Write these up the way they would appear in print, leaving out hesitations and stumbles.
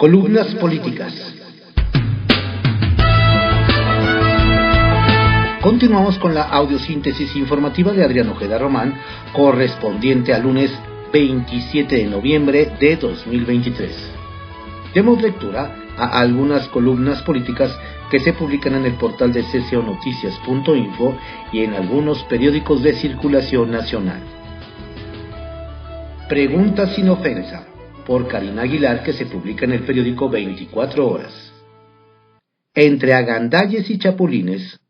Columnas políticas. Continuamos con la audiosíntesis informativa de Adrián Ojeda Román, correspondiente al lunes 27 de noviembre de 2023. Demos lectura a algunas columnas políticas que se publican en el portal de cconoticias.info y en algunos periódicos de circulación nacional. Preguntas sin ofensa, por Karina Aguilar, que se publica en el periódico 24 Horas. Entre agandalles y chapulines.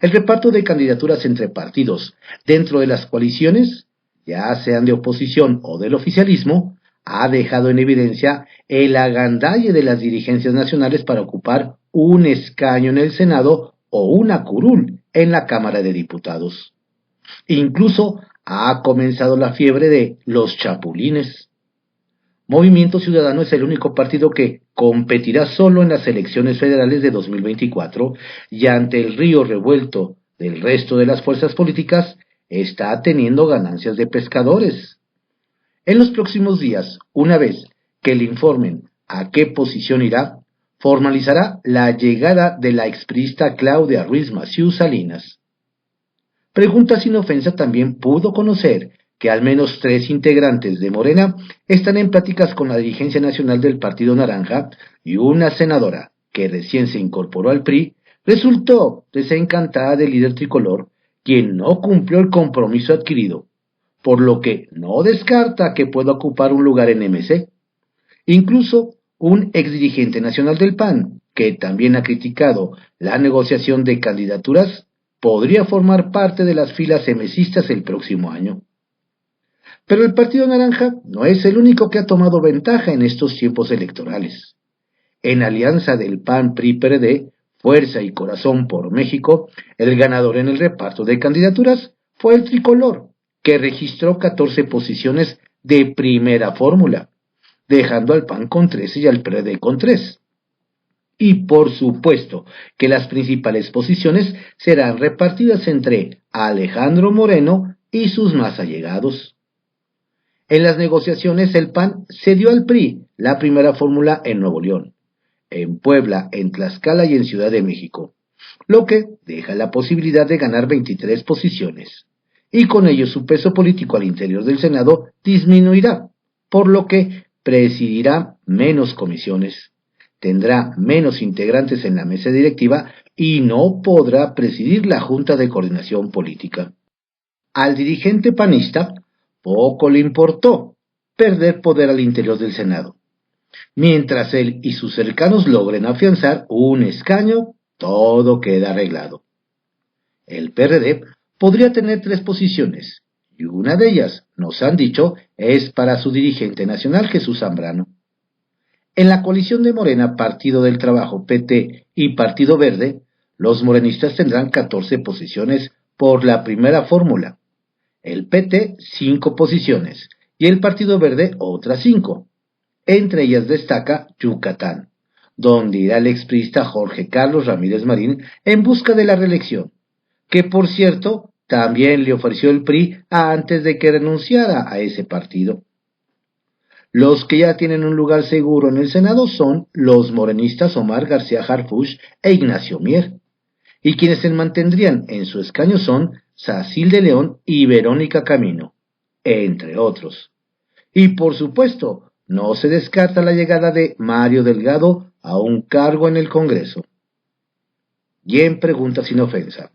El reparto de candidaturas entre partidos dentro de las coaliciones, ya sean de oposición o del oficialismo, ha dejado en evidencia el agandalle de las dirigencias nacionales para ocupar un escaño en el Senado o una curul en la Cámara de Diputados. Incluso ha comenzado la fiebre de los chapulines. Movimiento Ciudadano es el único partido que competirá solo en las elecciones federales de 2024 y ante el río revuelto del resto de las fuerzas políticas está teniendo ganancias de pescadores. En los próximos días, una vez que le informen a qué posición irá, formalizará la llegada de la expriista Claudia Ruiz Massieu Salinas. Pregunta sin ofensa también pudo conocer que al menos 3 integrantes de Morena están en pláticas con la dirigencia nacional del Partido Naranja y una senadora que recién se incorporó al PRI resultó desencantada del líder tricolor, quien no cumplió el compromiso adquirido, por lo que no descarta que pueda ocupar un lugar en MC. Incluso un exdirigente nacional del PAN, que también ha criticado la negociación de candidaturas, podría formar parte de las filas MCistas el próximo año. Pero el Partido Naranja no es el único que ha tomado ventaja en estos tiempos electorales. En alianza del PAN-PRI-PRD, Fuerza y Corazón por México, el ganador en el reparto de candidaturas fue el tricolor, que registró 14 posiciones de primera fórmula, dejando al PAN con 13 y al PRD con 3. Y por supuesto que las principales posiciones serán repartidas entre Alejandro Moreno y sus más allegados. En las negociaciones el PAN cedió al PRI la primera fórmula en Nuevo León, en Puebla, en Tlaxcala y en Ciudad de México, lo que deja la posibilidad de ganar 23 posiciones, y con ello su peso político al interior del Senado disminuirá, por lo que presidirá menos comisiones, tendrá menos integrantes en la mesa directiva y no podrá presidir la Junta de Coordinación Política. Al dirigente panista poco le importó perder poder al interior del Senado. Mientras él y sus cercanos logren afianzar un escaño, todo queda arreglado. El PRD podría tener 3 posiciones, y una de ellas, nos han dicho, es para su dirigente nacional Jesús Zambrano. En la coalición de Morena, Partido del Trabajo, PT y Partido Verde, los morenistas tendrán 14 posiciones por la primera fórmula, el PT 5 posiciones y el Partido Verde otras 5. Entre ellas destaca Yucatán, donde irá el expriista Jorge Carlos Ramírez Marín en busca de la reelección, que por cierto también le ofreció el PRI antes de que renunciara a ese partido. Los que ya tienen un lugar seguro en el Senado son los morenistas Omar García Harfuch e Ignacio Mier, y quienes se mantendrían en su escaño son Sacil de León y Verónica Camino, entre otros. Y por supuesto, no se descarta la llegada de Mario Delgado a un cargo en el Congreso. Y en pregunta sin ofensa.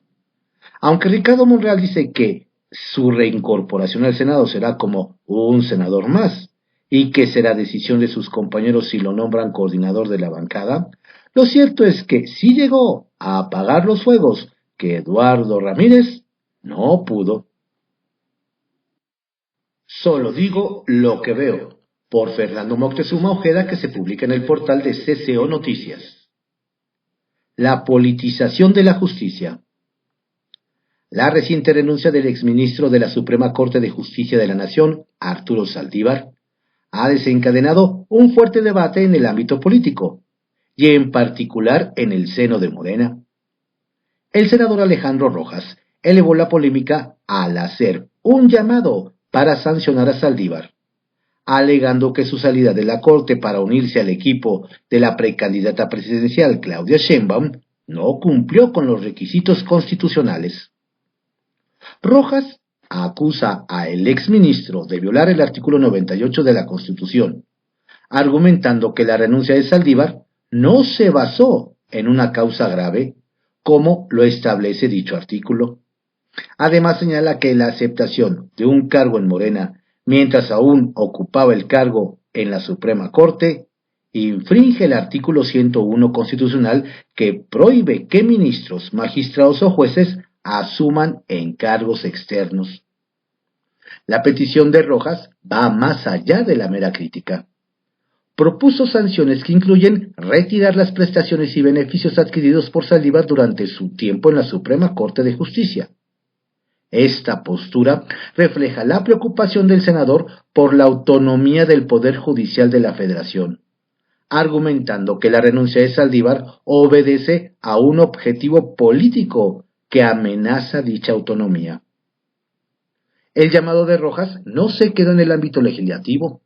Aunque Ricardo Monreal dice que su reincorporación al Senado será como un senador más, y que será decisión de sus compañeros si lo nombran coordinador de la bancada, lo cierto es que sí llegó a apagar los fuegos que Eduardo Ramírez no pudo. Solo digo lo que veo, por Fernando Moctezuma Ojeda, que se publica en el portal de CCO Noticias. La politización de la justicia. La reciente renuncia del exministro de la Suprema Corte de Justicia de la Nación, Arturo Saldívar, ha desencadenado un fuerte debate en el ámbito político, y en particular en el seno de Morena. El senador Alejandro Rojas elevó la polémica al hacer un llamado para sancionar a Saldívar, alegando que su salida de la Corte para unirse al equipo de la precandidata presidencial Claudia Sheinbaum no cumplió con los requisitos constitucionales. Rojas acusa al exministro de violar el artículo 98 de la Constitución, argumentando que la renuncia de Saldívar no se basó en una causa grave, como lo establece dicho artículo. Además señala que la aceptación de un cargo en Morena mientras aún ocupaba el cargo en la Suprema Corte infringe el artículo 101 constitucional que prohíbe que ministros, magistrados o jueces asuman encargos externos. La petición de Rojas va más allá de la mera crítica. Propuso sanciones que incluyen retirar las prestaciones y beneficios adquiridos por Saldívar durante su tiempo en la Suprema Corte de Justicia. Esta postura refleja la preocupación del senador por la autonomía del Poder Judicial de la Federación, argumentando que la renuncia de Saldívar obedece a un objetivo político que amenaza dicha autonomía. El llamado de Rojas no se quedó en el ámbito legislativo,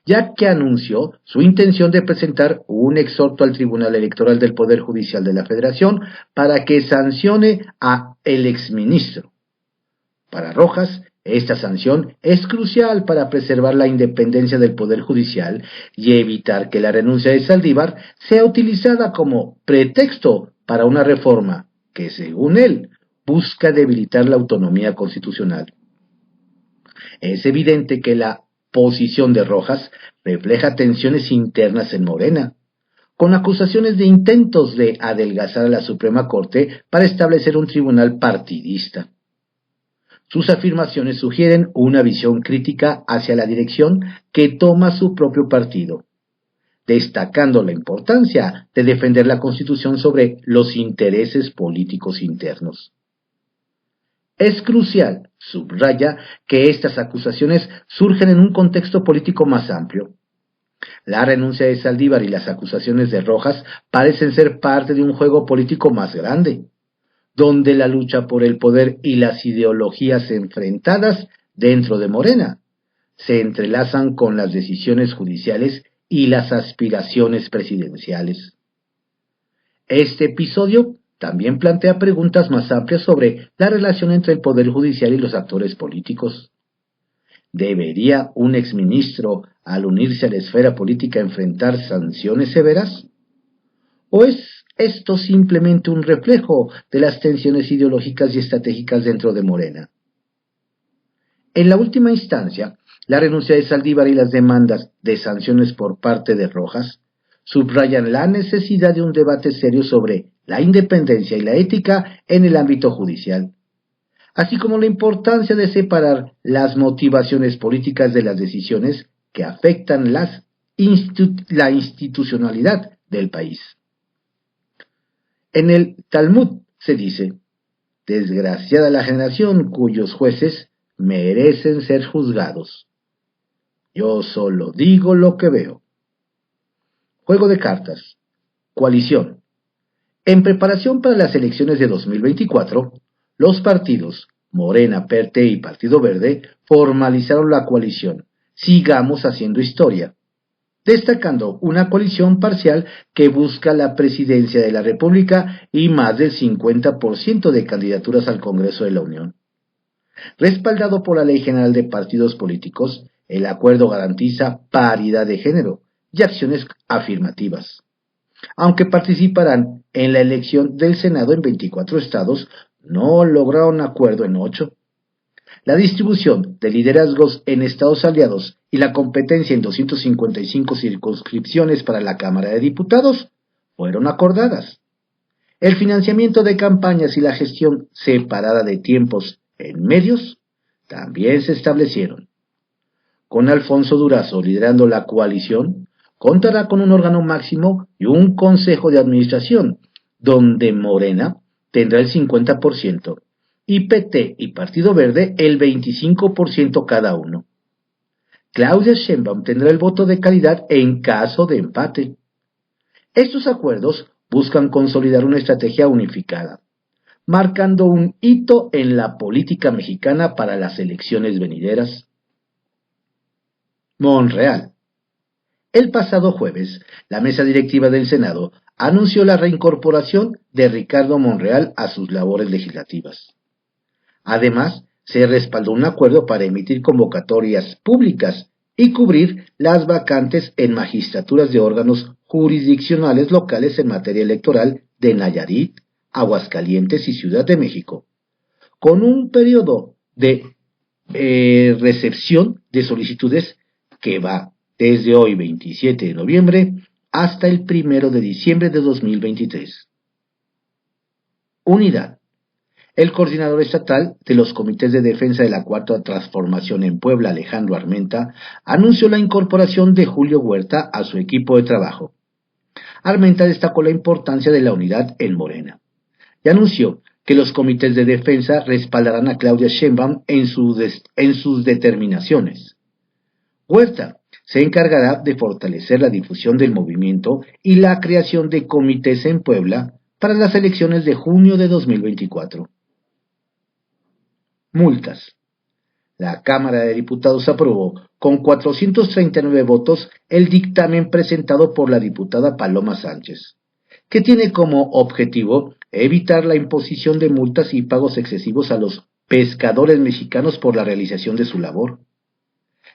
ya que anunció su intención de presentar un exhorto al Tribunal Electoral del Poder Judicial de la Federación para que sancione a el exministro. Para Rojas, esta sanción es crucial para preservar la independencia del Poder Judicial y evitar que la renuncia de Saldívar sea utilizada como pretexto para una reforma que, según él, busca debilitar la autonomía constitucional. Es evidente que la posición de Rojas refleja tensiones internas en Morena, con acusaciones de intentos de adelgazar a la Suprema Corte para establecer un tribunal partidista. Sus afirmaciones sugieren una visión crítica hacia la dirección que toma su propio partido, destacando la importancia de defender la Constitución sobre los intereses políticos internos. Es crucial, subraya, que estas acusaciones surgen en un contexto político más amplio. La renuncia de Saldívar y las acusaciones de Rojas parecen ser parte de un juego político más grande, donde la lucha por el poder y las ideologías enfrentadas dentro de Morena se entrelazan con las decisiones judiciales y las aspiraciones presidenciales. Este episodio también plantea preguntas más amplias sobre la relación entre el Poder Judicial y los actores políticos. ¿Debería un exministro, al unirse a la esfera política, enfrentar sanciones severas? ¿O es esto simplemente un reflejo de las tensiones ideológicas y estratégicas dentro de Morena? En la última instancia, la renuncia de Saldívar y las demandas de sanciones por parte de Rojas subrayan la necesidad de un debate serio sobre la independencia y la ética en el ámbito judicial, así como la importancia de separar las motivaciones políticas de las decisiones que afectan la institucionalidad del país. En el Talmud se dice: desgraciada la generación cuyos jueces merecen ser juzgados. Yo solo digo lo que veo. Juego de cartas. Coalición. En preparación para las elecciones de 2024, los partidos Morena, PRT y Partido Verde formalizaron la coalición Sigamos Haciendo Historia, destacando una coalición parcial que busca la presidencia de la República y más del 50% de candidaturas al Congreso de la Unión. Respaldado por la Ley General de Partidos Políticos, el acuerdo garantiza paridad de género y acciones afirmativas. Aunque participarán en la elección del Senado en 24 estados, no lograron acuerdo en 8. La distribución de liderazgos en estados aliados y la competencia en 255 circunscripciones para la Cámara de Diputados fueron acordadas. El financiamiento de campañas y la gestión separada de tiempos en medios también se establecieron. Con Alfonso Durazo liderando la coalición, contará con un órgano máximo y un consejo de administración, donde Morena tendrá el 50%, y PT y Partido Verde el 25% cada uno. Claudia Sheinbaum tendrá el voto de calidad en caso de empate. Estos acuerdos buscan consolidar una estrategia unificada, marcando un hito en la política mexicana para las elecciones venideras. Monreal. El pasado jueves, la mesa directiva del Senado anunció la reincorporación de Ricardo Monreal a sus labores legislativas. Además, se respaldó un acuerdo para emitir convocatorias públicas y cubrir las vacantes en magistraturas de órganos jurisdiccionales locales en materia electoral de Nayarit, Aguascalientes y Ciudad de México, con un periodo de recepción de solicitudes que va desde hoy 27 de noviembre hasta el 1 de diciembre de 2023. Unidad. El coordinador estatal de los comités de defensa de la Cuarta Transformación en Puebla, Alejandro Armenta, anunció la incorporación de Julio Huerta a su equipo de trabajo. Armenta destacó la importancia de la unidad en Morena y anunció que los comités de defensa respaldarán a Claudia Sheinbaum en sus determinaciones. Huerta se encargará de fortalecer la difusión del movimiento y la creación de comités en Puebla para las elecciones de junio de 2024. Multas. La Cámara de Diputados aprobó con 439 votos el dictamen presentado por la diputada Paloma Sánchez, que tiene como objetivo evitar la imposición de multas y pagos excesivos a los pescadores mexicanos por la realización de su labor.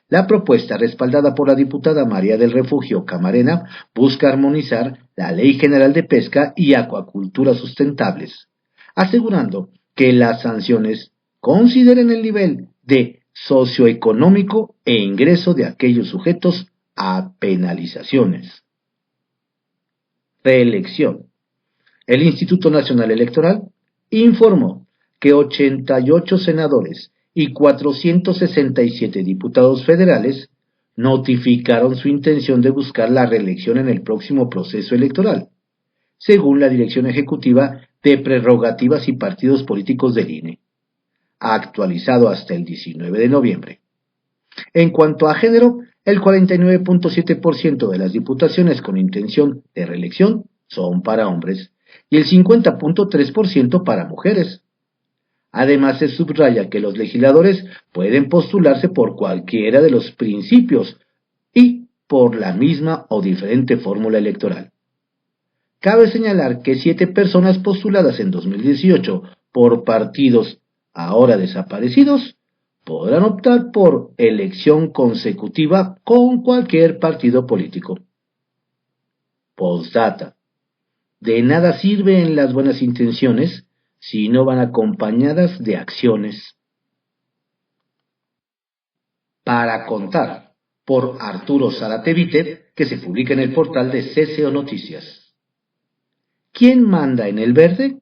La propuesta, respaldada por la diputada María del Refugio Camarena, busca armonizar la Ley General de Pesca y Acuacultura Sustentables, asegurando que las sanciones consideren el nivel de socioeconómico e ingreso de aquellos sujetos a penalizaciones. Reelección. El Instituto Nacional Electoral informó que 88 senadores y 467 diputados federales notificaron su intención de buscar la reelección en el próximo proceso electoral, según la Dirección Ejecutiva de Prerrogativas y Partidos Políticos del INE, actualizado hasta el 19 de noviembre. En cuanto a género, el 49.7% de las diputaciones con intención de reelección son para hombres y el 50.3% para mujeres. Además, se subraya que los legisladores pueden postularse por cualquiera de los principios y por la misma o diferente fórmula electoral. Cabe señalar que 7 personas postuladas en 2018 por partidos ahora desaparecidos podrán optar por elección consecutiva con cualquier partido político. Postdata. De nada sirven las buenas intenciones si no van acompañadas de acciones. Para contar, por Arturo Zaratevite, que se publica en el portal de CCO Noticias. ¿Quién manda en el verde?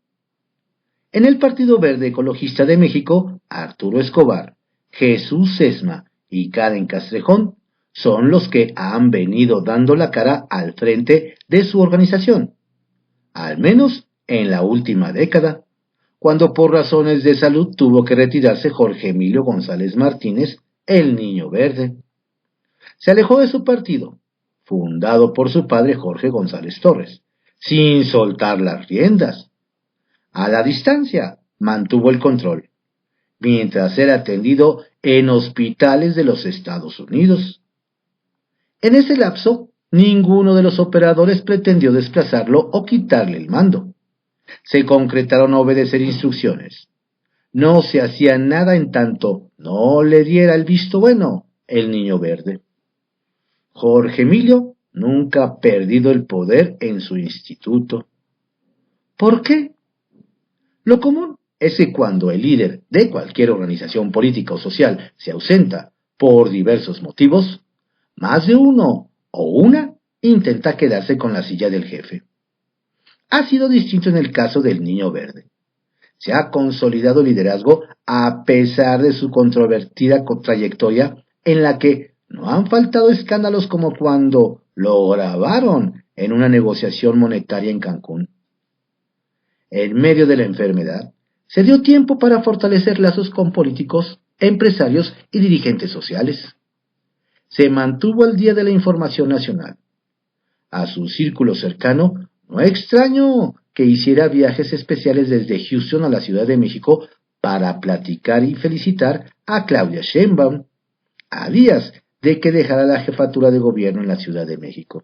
En el Partido Verde Ecologista de México, Arturo Escobar, Jesús Sesma y Karen Castrejón son los que han venido dando la cara al frente de su organización, al menos en la última década, cuando por razones de salud tuvo que retirarse Jorge Emilio González Martínez, el Niño Verde. Se alejó de su partido, fundado por su padre Jorge González Torres, sin soltar las riendas. A la distancia mantuvo el control, mientras era atendido en hospitales de los Estados Unidos. En ese lapso, ninguno de los operadores pretendió desplazarlo o quitarle el mando. Se concretaron a obedecer instrucciones. No se hacía nada en tanto no le diera el visto bueno el Niño Verde. Jorge Emilio nunca ha perdido el poder en su instituto. ¿Por qué? Lo común es que cuando el líder de cualquier organización política o social se ausenta por diversos motivos, más de uno o una intenta quedarse con la silla del jefe. Ha sido distinto en el caso del Niño Verde. Se ha consolidado el liderazgo a pesar de su controvertida trayectoria en la que no han faltado escándalos como cuando lo grabaron en una negociación monetaria en Cancún. En medio de la enfermedad, se dio tiempo para fortalecer lazos con políticos, empresarios y dirigentes sociales. Se mantuvo al día de la información nacional. A su círculo cercano, no extraño que hiciera viajes especiales desde Houston a la Ciudad de México para platicar y felicitar a Claudia Sheinbaum, a días de que dejara la jefatura de gobierno en la Ciudad de México.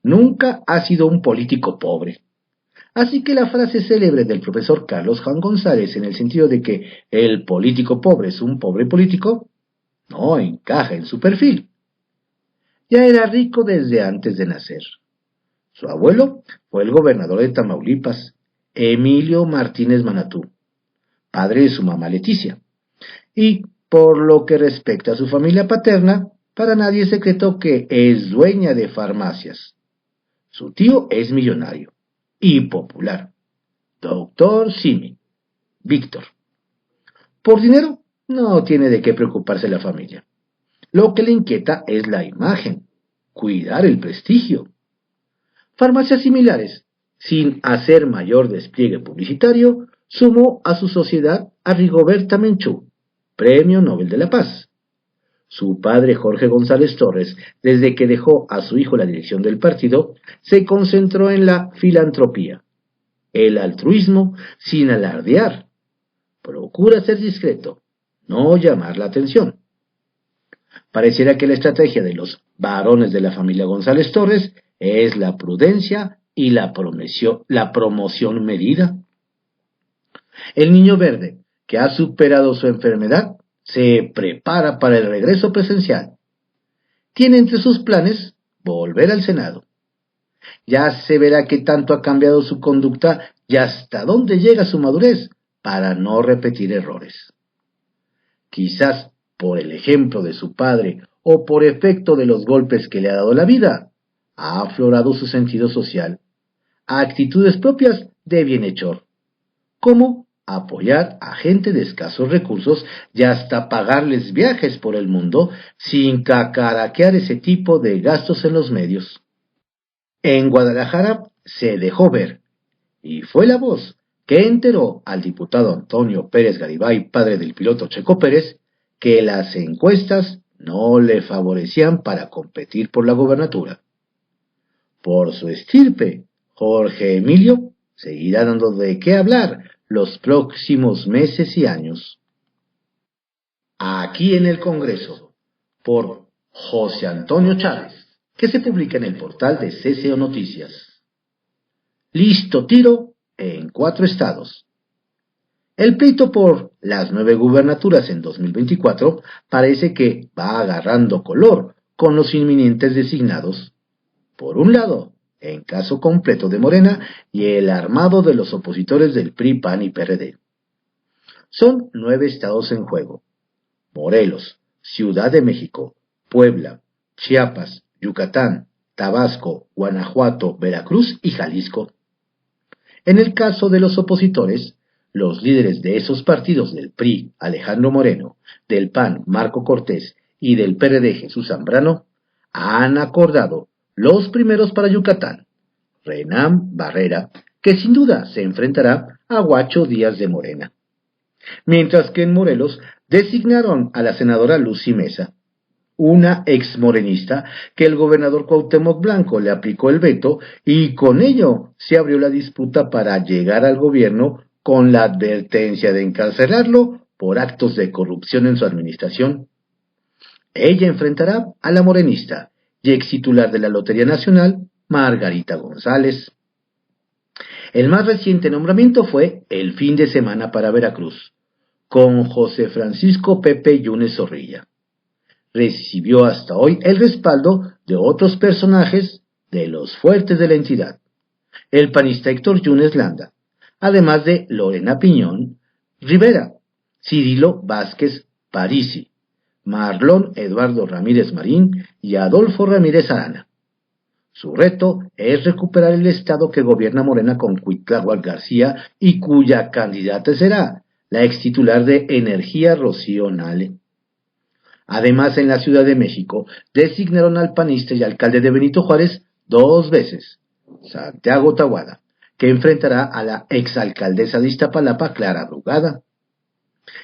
Nunca ha sido un político pobre. Así que la frase célebre del profesor Carlos Juan González en el sentido de que el político pobre es un pobre político, no encaja en su perfil. Ya era rico desde antes de nacer. Su abuelo fue el gobernador de Tamaulipas, Emilio Martínez Manatú, padre de su mamá Leticia. Y por lo que respecta a su familia paterna, para nadie es secreto que es dueña de farmacias. Su tío es millonario y popular, doctor Simi, Víctor. Por dinero no tiene de qué preocuparse la familia. Lo que le inquieta es la imagen, cuidar el prestigio. Farmacias similares, sin hacer mayor despliegue publicitario, sumó a su sociedad a Rigoberta Menchú, Premio Nobel de la Paz. Su padre Jorge González Torres, desde que dejó a su hijo la dirección del partido, se concentró en la filantropía, el altruismo sin alardear. Procura ser discreto, no llamar la atención. Pareciera que la estrategia de los varones de la familia González Torres es la prudencia y la promoción medida. El niño verde, que ha superado su enfermedad, se prepara para el regreso presencial. Tiene entre sus planes volver al Senado. Ya se verá qué tanto ha cambiado su conducta y hasta dónde llega su madurez para no repetir errores. Quizás por el ejemplo de su padre o por efecto de los golpes que le ha dado la vida, ha aflorado su sentido social, actitudes propias de bienhechor, como apoyar a gente de escasos recursos y hasta pagarles viajes por el mundo sin cacaraquear ese tipo de gastos en los medios. En Guadalajara se dejó ver, y fue la voz que enteró al diputado Antonio Pérez Garibay, padre del piloto Checo Pérez, que las encuestas no le favorecían para competir por la gobernatura. Por su estirpe, Jorge Emilio seguirá dando de qué hablar los próximos meses y años. Aquí en el Congreso, por José Antonio Chávez, que se publica en el portal de CCO Noticias. Listo tiro en 4 estados. El pleito por las 9 gubernaturas en 2024 parece que va agarrando color con los inminentes designados. Por un lado, en caso completo de Morena y el armado de los opositores del PRI, PAN y PRD. Son 9 estados en juego: Morelos, Ciudad de México, Puebla, Chiapas, Yucatán, Tabasco, Guanajuato, Veracruz y Jalisco. En el caso de los opositores, los líderes de esos partidos del PRI, Alejandro Moreno, del PAN, Marco Cortés, y del PRD, Jesús Zambrano, han acordado los primeros para Yucatán, Renán Barrera, que sin duda se enfrentará a Huacho Díaz de Morena. Mientras que en Morelos designaron a la senadora Lucy Mesa, una exmorenista que el gobernador Cuauhtémoc Blanco le aplicó el veto y con ello se abrió la disputa para llegar al gobierno con la advertencia de encarcelarlo por actos de corrupción en su administración. Ella enfrentará a la morenista y ex titular de la Lotería Nacional, Margarita González. El más reciente nombramiento fue el fin de semana para Veracruz, con José Francisco Pepe Yunes Zorrilla. Recibió hasta hoy el respaldo de otros personajes de los fuertes de la entidad: el panista Héctor Yunes Landa, además de Lorena Piñón Rivera, Cirilo Vázquez Parisi, Marlon Eduardo Ramírez Marín y Adolfo Ramírez Arana. Su reto es recuperar el estado que gobierna Morena con Cuitláhuac García y cuya candidata será la ex titular de Energía Rocío Nale. Además, en la Ciudad de México designaron al panista y alcalde de Benito Juárez 2 veces, Santiago Tahuada, que enfrentará a la exalcaldesa de Iztapalapa, Clara Brugada.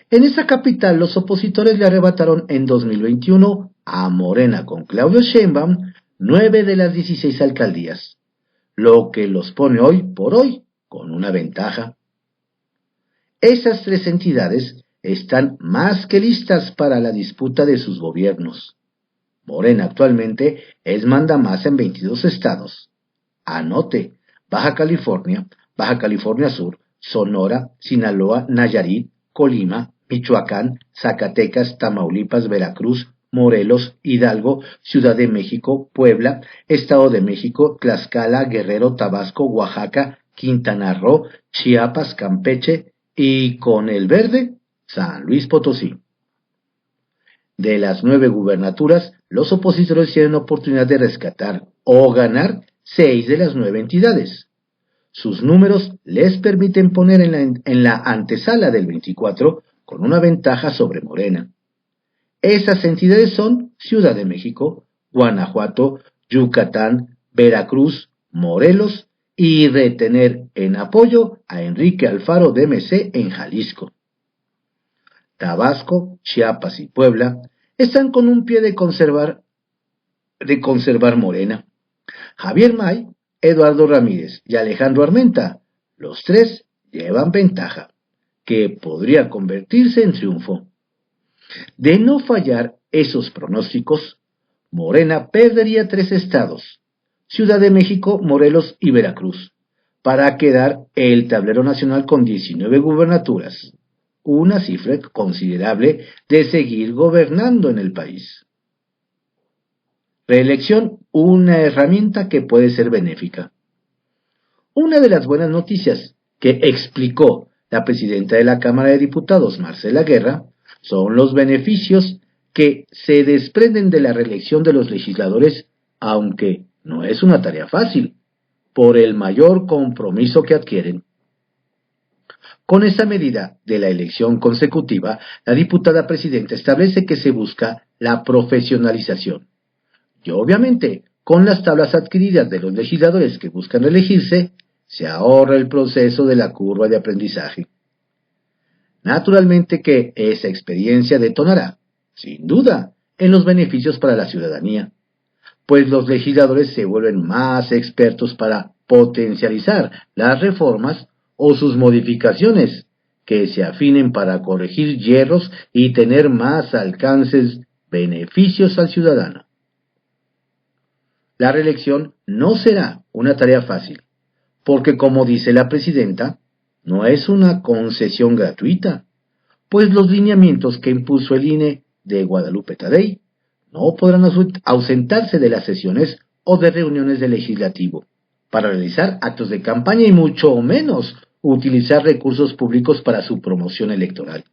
En esa capital, los opositores le arrebataron en 2021 a Morena con Claudio Sheinbaum 9 de las 16 alcaldías, lo que los pone hoy por hoy con una ventaja. Esas 3 entidades están más que listas para la disputa de sus gobiernos. Morena actualmente es mandamás en 22 estados. Anote: Baja California, Baja California Sur, Sonora, Sinaloa, Nayarit, Colima, Michoacán, Zacatecas, Tamaulipas, Veracruz, Morelos, Hidalgo, Ciudad de México, Puebla, Estado de México, Tlaxcala, Guerrero, Tabasco, Oaxaca, Quintana Roo, Chiapas, Campeche y con el verde, San Luis Potosí. De las 9 gubernaturas, los opositores tienen oportunidad de rescatar o ganar 6 de las 9 entidades. Sus números les permiten poner en la antesala del 24 con una ventaja sobre Morena. Esas entidades son Ciudad de México, Guanajuato, Yucatán, Veracruz, Morelos y retener en apoyo a Enrique Alfaro de MC en Jalisco. Tabasco, Chiapas y Puebla están con un pie de conservar Morena. Javier May, Eduardo Ramírez y Alejandro Armenta, los 3 llevan ventaja, que podría convertirse en triunfo. De no fallar esos pronósticos, Morena perdería 3 estados, Ciudad de México, Morelos y Veracruz, para quedar el tablero nacional con 19 gubernaturas, una cifra considerable de seguir gobernando en el país. Reelección, una herramienta que puede ser benéfica. Una de las buenas noticias que explicó la presidenta de la Cámara de Diputados, Marcela Guerra, son los beneficios que se desprenden de la reelección de los legisladores, aunque no es una tarea fácil, por el mayor compromiso que adquieren. Con esta medida de la elección consecutiva, la diputada presidenta establece que se busca la profesionalización. Y obviamente, con las tablas adquiridas de los legisladores que buscan reelegirse, se ahorra el proceso de la curva de aprendizaje. Naturalmente que esa experiencia detonará, sin duda, en los beneficios para la ciudadanía, pues los legisladores se vuelven más expertos para potencializar las reformas o sus modificaciones, que se afinen para corregir hierros y tener más alcances beneficios al ciudadano. La reelección no será una tarea fácil, porque como dice la presidenta, no es una concesión gratuita, pues los lineamientos que impuso el INE de Guadalupe Tadei no podrán ausentarse de las sesiones o de reuniones del legislativo para realizar actos de campaña y mucho menos utilizar recursos públicos para su promoción electoral.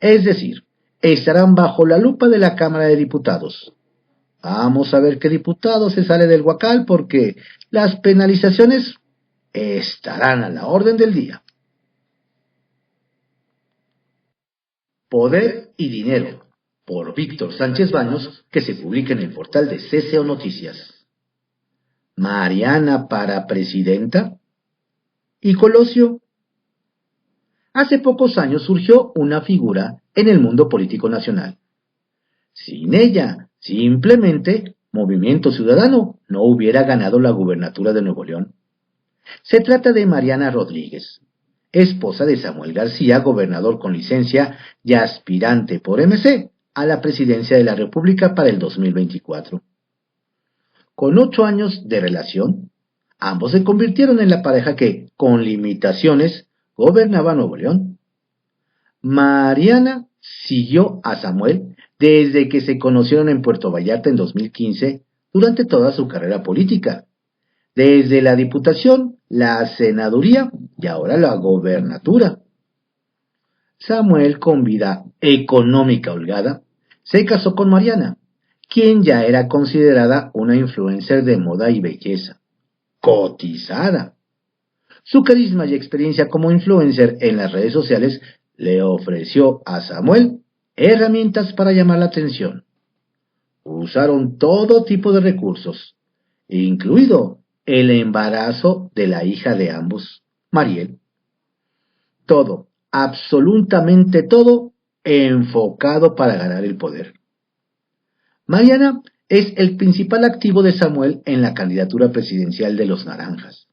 Es decir, estarán bajo la lupa de la Cámara de Diputados. Vamos a ver qué diputado se sale del huacal porque las penalizaciones estarán a la orden del día. Poder y Dinero, por Víctor Sánchez Baños, que se publica en el portal de CCO Noticias. Mariana para presidenta. ¿Y Colosio? Hace pocos años surgió una figura en el mundo político nacional. Sin ella, simplemente, Movimiento Ciudadano no hubiera ganado la gubernatura de Nuevo León. Se trata de Mariana Rodríguez, esposa de Samuel García, gobernador con licencia y aspirante por MC a la presidencia de la República para el 2024. Con 8 años de relación, ambos se convirtieron en la pareja que, con limitaciones, gobernaba Nuevo León. Mariana siguió a Samuel desde que se conocieron en Puerto Vallarta en 2015 durante toda su carrera política, desde la diputación, la senaduría y ahora la gobernatura. Samuel, con vida económica holgada, se casó con Mariana, quien ya era considerada una influencer de moda y belleza, cotizada. Su carisma y experiencia como influencer en las redes sociales le ofreció a Samuel herramientas para llamar la atención. Usaron todo tipo de recursos, incluido el embarazo de la hija de ambos, Mariel. Todo, absolutamente todo, enfocado para ganar el poder. Mariana es el principal activo de Samuel en la candidatura presidencial de los Naranjas.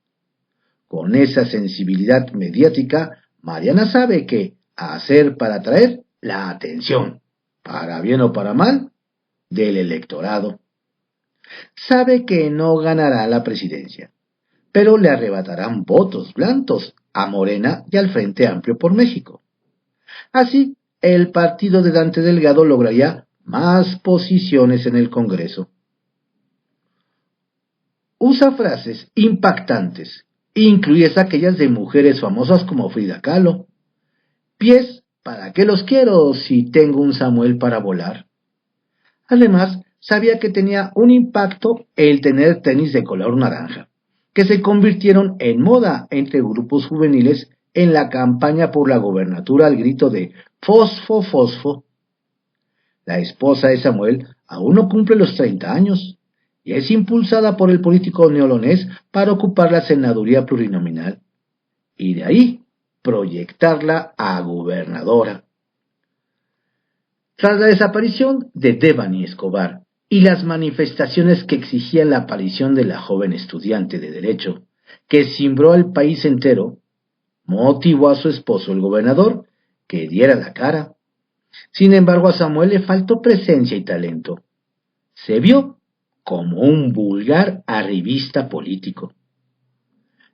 Con esa sensibilidad mediática, Mariana sabe que, hacer para atraer la atención, para bien o para mal, del electorado. Sabe que no ganará la presidencia, pero le arrebatarán votos blancos a Morena y al Frente Amplio por México. Así, el partido de Dante Delgado lograría más posiciones en el Congreso. Usa frases impactantes, incluidas aquellas de mujeres famosas como Frida Kahlo. Pies, ¿para qué los quiero si tengo un Samuel para volar? Además, sabía que tenía un impacto el tener tenis de color naranja, que se convirtieron en moda entre grupos juveniles en la campaña por la gobernatura al grito de Fosfo, Fosfo. La esposa de Samuel aún no cumple los 30 años y es impulsada por el político neolonés para ocupar la senaduría plurinominal y de ahí proyectarla a gobernadora. Tras la desaparición de Devani Escobar y las manifestaciones que exigían la aparición de la joven estudiante de Derecho, que cimbró al país entero, motivó a su esposo, el gobernador, que diera la cara. Sin embargo, a Samuel le faltó presencia y talento. Se vio como un vulgar arribista político.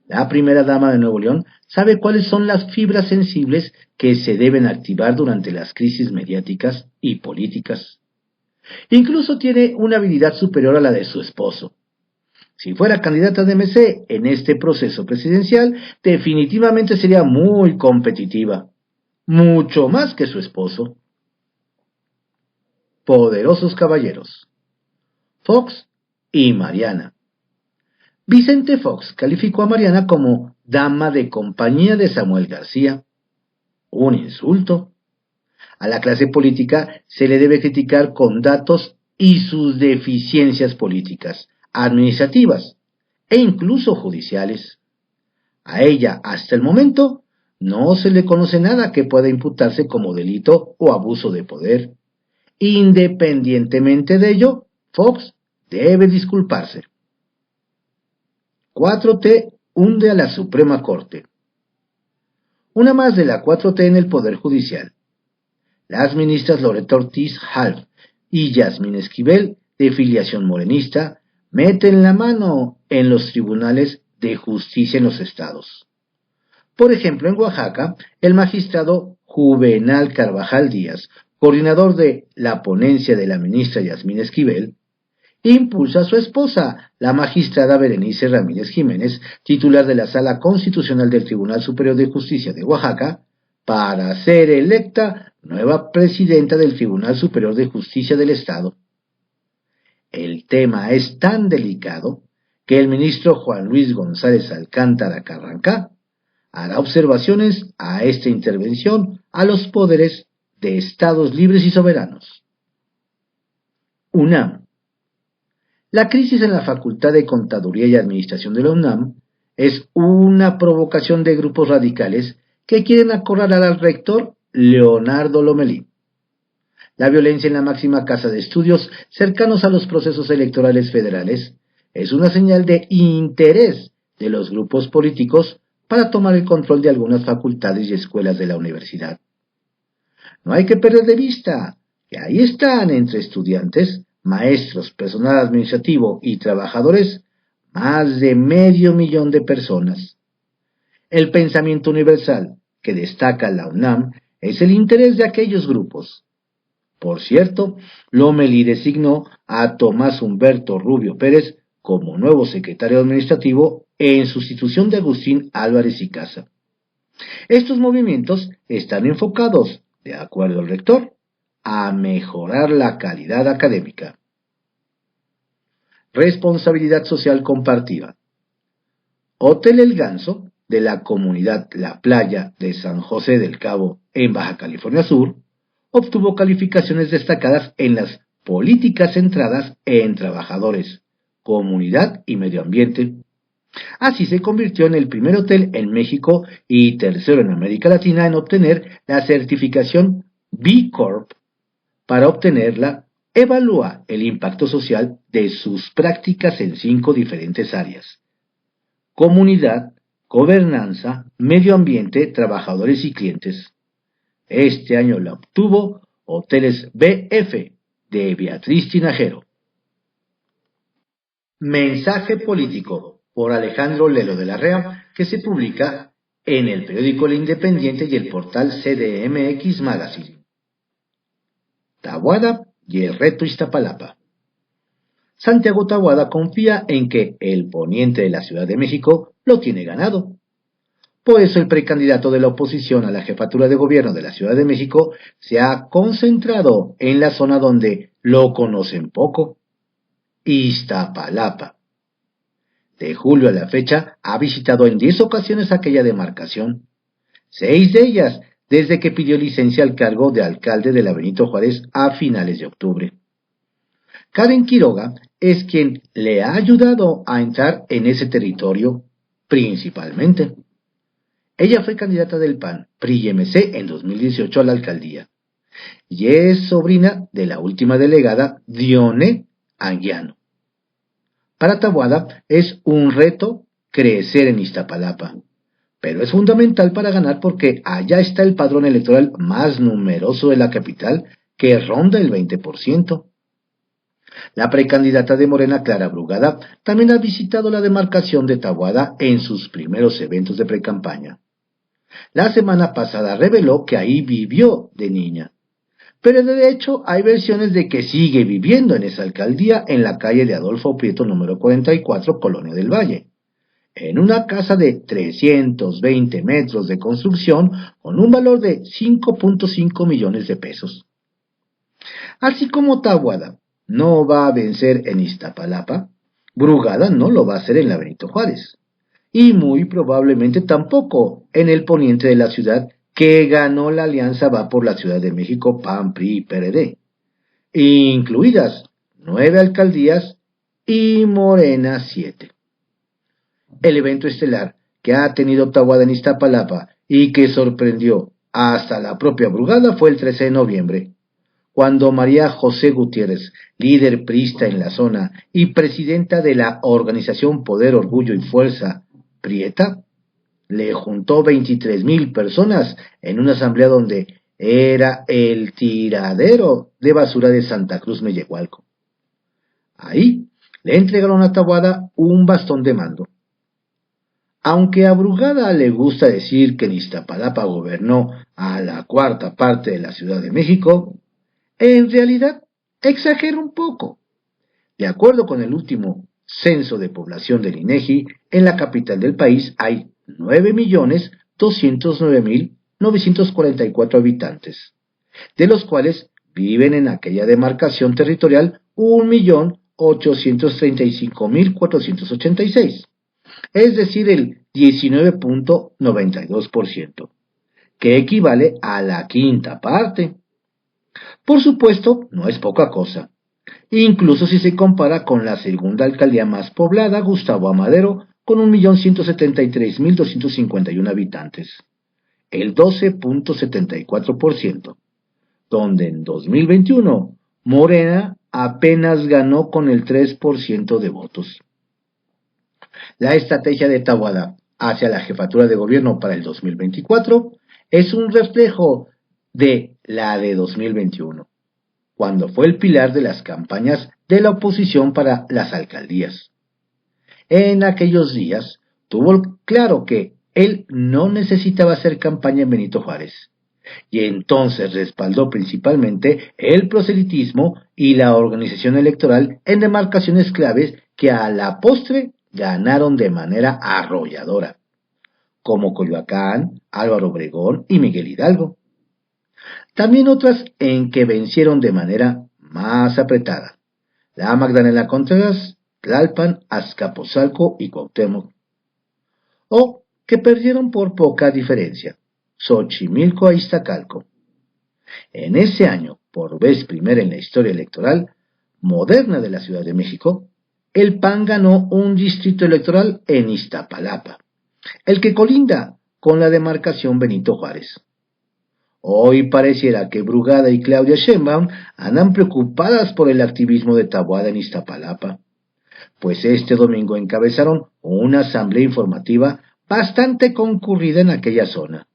La primera dama de Nuevo León sabe cuáles son las fibras sensibles que se deben activar durante las crisis mediáticas y políticas. Incluso tiene una habilidad superior a la de su esposo. Si fuera candidata de MC en este proceso presidencial, definitivamente sería muy competitiva, mucho más que su esposo. Poderosos caballeros. Fox y Mariana. Vicente Fox calificó a Mariana como dama de compañía de Samuel García. Un insulto. A la clase política se le debe criticar con datos y sus deficiencias políticas, administrativas e incluso judiciales. A ella, hasta el momento, no se le conoce nada que pueda imputarse como delito o abuso de poder. Independientemente de ello, Fox debe disculparse. 4T hunde a la Suprema Corte. Una más de la 4T en el Poder Judicial. Las ministras Loreto Ortiz Half y Yasmín Esquivel, de filiación morenista, meten la mano en los tribunales de justicia en los estados. Por ejemplo, en Oaxaca, el magistrado Juvenal Carvajal Díaz, coordinador de la ponencia de la ministra Yasmín Esquivel, impulsa a su esposa, la magistrada Berenice Ramírez Jiménez, titular de la Sala Constitucional del Tribunal Superior de Justicia de Oaxaca, para ser electa nueva presidenta del Tribunal Superior de Justicia del Estado. El tema es tan delicado que el ministro Juan Luis González Alcántara Carrancá hará observaciones a esta intervención a los poderes de estados libres y soberanos. UNAM. La crisis en la Facultad de Contaduría y Administración de la UNAM es una provocación de grupos radicales que quieren acorralar al rector Leonardo Lomelí. La violencia en la máxima casa de estudios cercanos a los procesos electorales federales es una señal de interés de los grupos políticos para tomar el control de algunas facultades y escuelas de la universidad. No hay que perder de vista que ahí están entre estudiantes, maestros, personal administrativo y trabajadores más de 500,000 de personas. El pensamiento universal que destaca la UNAM es el interés de aquellos grupos. Por cierto, Lomelí designó a Tomás Humberto Rubio Pérez como nuevo secretario administrativo en sustitución de Agustín Álvarez y Casa. Estos movimientos están enfocados, de acuerdo al rector, a mejorar la calidad académica. Responsabilidad social compartida. Hotel El Ganso, de la comunidad La Playa de San José del Cabo, en Baja California Sur, obtuvo calificaciones destacadas en las políticas centradas en trabajadores, comunidad y medio ambiente. Así se convirtió en el primer hotel en México y tercero en América Latina en obtener la certificación B Corp. Para obtenerla, evalúa el impacto social de sus prácticas en 5 diferentes áreas: comunidad, gobernanza, medio ambiente, trabajadores y clientes. Este año la obtuvo Hoteles BF de Beatriz Tinajero. Mensaje político por Alejandro Lelo de la Rea, que se publica en el periódico El Independiente y el portal CDMX Magazine. Taboada y el reto Iztapalapa. Santiago Taboada confía en que el poniente de la Ciudad de México lo tiene ganado. Por eso el precandidato de la oposición a la jefatura de gobierno de la Ciudad de México se ha concentrado en la zona donde lo conocen poco, Iztapalapa. De julio a la fecha ha visitado en 10 ocasiones aquella demarcación, 6 de ellas desde que pidió licencia al cargo de alcalde de la Benito Juárez a finales de octubre. Karen Quiroga es quien le ha ayudado a entrar en ese territorio, principalmente. Ella fue candidata del PAN, PRI-MC en 2018 a la alcaldía, y es sobrina de la última delegada, Dione Anguiano. Para Taboada es un reto crecer en Iztapalapa, pero es fundamental para ganar porque allá está el padrón electoral más numeroso de la capital, que ronda el 20%. La precandidata de Morena, Clara Brugada, también ha visitado la demarcación de Taboada en sus primeros eventos de precampaña. La semana pasada reveló que ahí vivió de niña, pero de hecho hay versiones de que sigue viviendo en esa alcaldía en la calle de Adolfo Prieto número 44, Colonia del Valle, en una casa de 320 metros de construcción con un valor de 5.5 millones de pesos. Así como Taboada no va a vencer en Iztapalapa, Brugada no lo va a hacer en la Benito Juárez, y muy probablemente tampoco en el poniente de la ciudad, que ganó la alianza Va por la Ciudad de México, PAN, PRI y PRD, incluidas 9 alcaldías y Morena 7. El evento estelar que ha tenido Taboada en Iztapalapa y que sorprendió hasta la propia Brugada fue el 13 de noviembre, cuando María José Gutiérrez, líder priista en la zona y presidenta de la organización Poder, Orgullo y Fuerza, Prieta, le juntó 23,000 personas en una asamblea donde era el tiradero de basura de Santa Cruz Mellehualco. Ahí le entregaron a Taboada un bastón de mando. Aunque a Brugada le gusta decir que en Iztapalapa gobernó a la cuarta parte de la Ciudad de México, en realidad exagera un poco. De acuerdo con el último censo de población del INEGI, en la capital del país hay 9,209,944 habitantes, de los cuales viven en aquella demarcación territorial 1,835,486, es decir, el 19.92%, que equivale a la quinta parte. Por supuesto, no es poca cosa, incluso si se compara con la segunda alcaldía más poblada, Gustavo Amadero, con 1,173,251 habitantes, el 12.74%, donde en 2021 Morena apenas ganó con el 3% de votos. La estrategia de Taboada hacia la jefatura de gobierno para el 2024 es un reflejo de la de 2021, cuando fue el pilar de las campañas de la oposición para las alcaldías. En aquellos días tuvo claro que él no necesitaba hacer campaña en Benito Juárez, y entonces respaldó principalmente el proselitismo y la organización electoral en demarcaciones claves que a la postre ganaron de manera arrolladora, como Coyoacán, Álvaro Obregón y Miguel Hidalgo. También otras en que vencieron de manera más apretada: la Magdalena Contreras, Tlalpan, Azcapotzalco y Cuauhtémoc. O que perdieron por poca diferencia: Xochimilco a Iztacalco. En ese año, por vez primera en la historia electoral moderna de la Ciudad de México, el PAN ganó un distrito electoral en Iztapalapa, el que colinda con la demarcación Benito Juárez. Hoy pareciera que Brugada y Claudia Sheinbaum andan preocupadas por el activismo de Taboada en Iztapalapa, pues este domingo encabezaron una asamblea informativa bastante concurrida en aquella zona,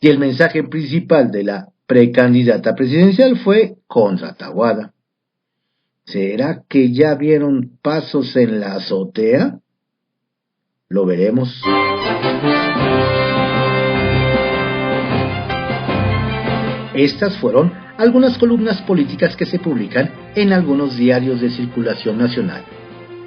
Y el mensaje principal de la precandidata presidencial fue contra Taboada. ¿Será que ya vieron pasos en la azotea? Lo veremos. Estas fueron algunas columnas políticas que se publican en algunos diarios de circulación nacional,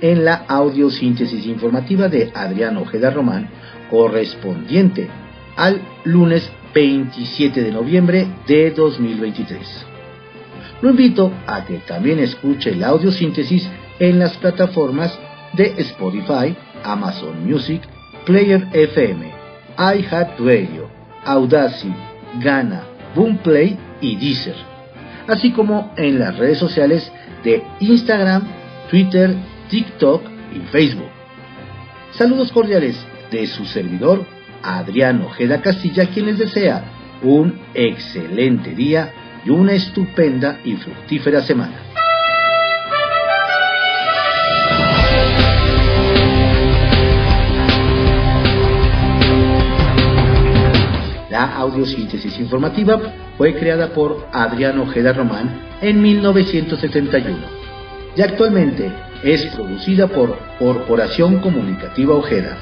en la audiosíntesis informativa de Adrián Ojeda Román, correspondiente al lunes 27 de noviembre de 2023. Lo invito a que también escuche la audiosíntesis en las plataformas de Spotify, Amazon Music, Player FM, iHeartRadio, Audacity, Gaana, Boomplay y Deezer, así como en las redes sociales de Instagram, Twitter, TikTok y Facebook. Saludos cordiales de su servidor, Adrián Ojeda Castilla, quien les desea un excelente día y una estupenda y fructífera semana. La audiosíntesis informativa fue creada por Adrián Ojeda Román en 1971 y actualmente es producida por Corporación Comunicativa Ojeda.